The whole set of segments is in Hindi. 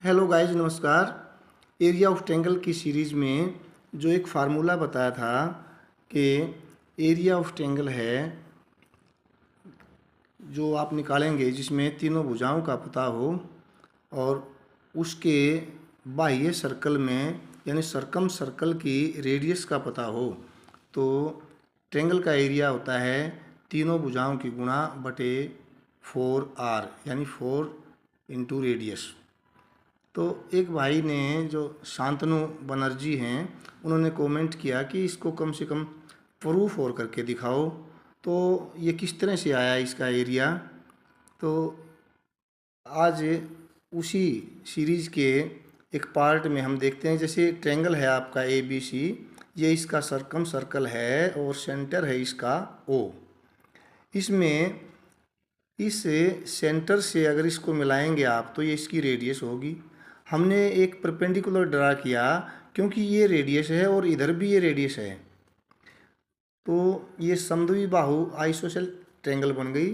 हेलो गाइस, नमस्कार। एरिया ऑफ ट्रायंगल की सीरीज़ में जो एक फार्मूला बताया था कि एरिया ऑफ ट्रायंगल है जो आप निकालेंगे जिसमें तीनों भुजाओं का पता हो और उसके बाह्य सर्कल में यानी सरकम सर्कल की रेडियस का पता हो, तो ट्रायंगल का एरिया होता है तीनों भुजाओं की गुणा बटे 4r यानी 4 इंटू रेडियस। तो एक भाई ने जो शांतनु बनर्जी हैं उन्होंने कमेंट किया कि इसको कम से कम प्रूफ और करके दिखाओ। तो ये किस तरह से आया इसका एरिया, तो आज उसी सीरीज़ के एक पार्ट में हम देखते हैं। जैसे ट्रायंगल है आपका ABC, ये इसका सरकम सर्कल है और सेंटर है इसका O। इसमें इस सेंटर से अगर इसको मिलाएंगे आप तो ये इसकी रेडियस होगी। हमने एक परपेंडिकुलर ड्रा किया क्योंकि ये रेडियस है और इधर भी ये रेडियस है, तो ये समद्वि बाहु आइसोसेल ट्रायंगल बन गई।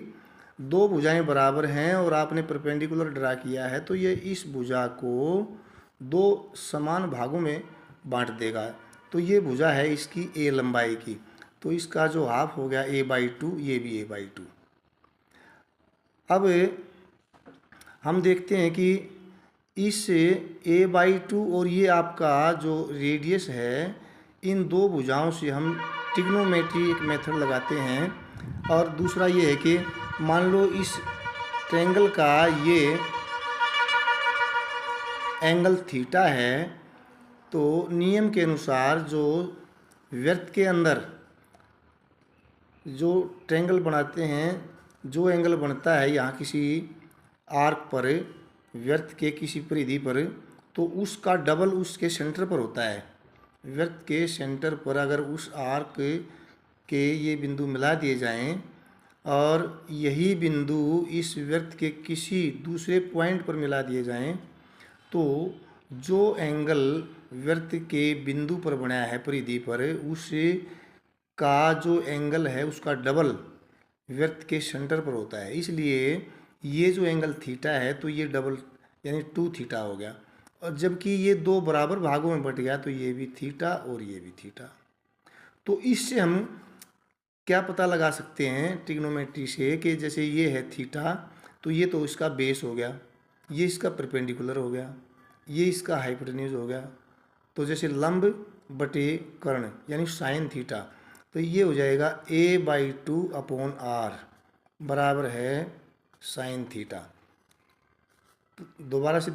दो भुजाएं बराबर हैं और आपने परपेंडिकुलर ड्रा किया है तो ये इस भुजा को दो समान भागों में बांट देगा। तो ये भुजा है इसकी A लंबाई की, तो इसका जो हाफ हो गया A/2, ये भी A/2। अब हम देखते हैं कि इस A/2 और ये आपका जो रेडियस है, इन दो भुजाओं से हम ट्रिग्नोमेट्री एक मेथड लगाते हैं। और दूसरा ये है कि मान लो इस ट्रायंगल का ये एंगल थीटा है, तो नियम के अनुसार जो वृत्त के अंदर जो ट्रायंगल बनाते हैं, जो एंगल बनता है यहाँ किसी आर्क पर, वृत्त के किसी परिधि पर, तो उसका डबल उसके सेंटर पर होता है। वृत्त के सेंटर पर अगर उस आर्क के ये बिंदु मिला दिए जाएं और यही बिंदु इस वृत्त के किसी दूसरे पॉइंट पर मिला दिए जाएं, तो जो एंगल वृत्त के बिंदु पर बनाया है परिधि पर, उस का जो एंगल है उसका डबल वृत्त के सेंटर पर होता है। इसलिए ये जो एंगल थीटा है तो ये डबल यानी 2 थीटा हो गया। और जबकि ये दो बराबर भागों में बट गया तो ये भी थीटा और ये भी थीटा। तो इससे हम क्या पता लगा सकते हैं ट्रिग्नोमेट्री से कि जैसे ये है थीटा, तो ये तो इसका बेस हो गया, ये इसका परपेंडिकुलर हो गया, ये इसका हाइपोटेन्यूज हो गया। तो जैसे लंब बटे कर्ण यानी साइन थीटा, तो ये हो जाएगा A/2/r बराबर है साइन थीटा। दोबारा से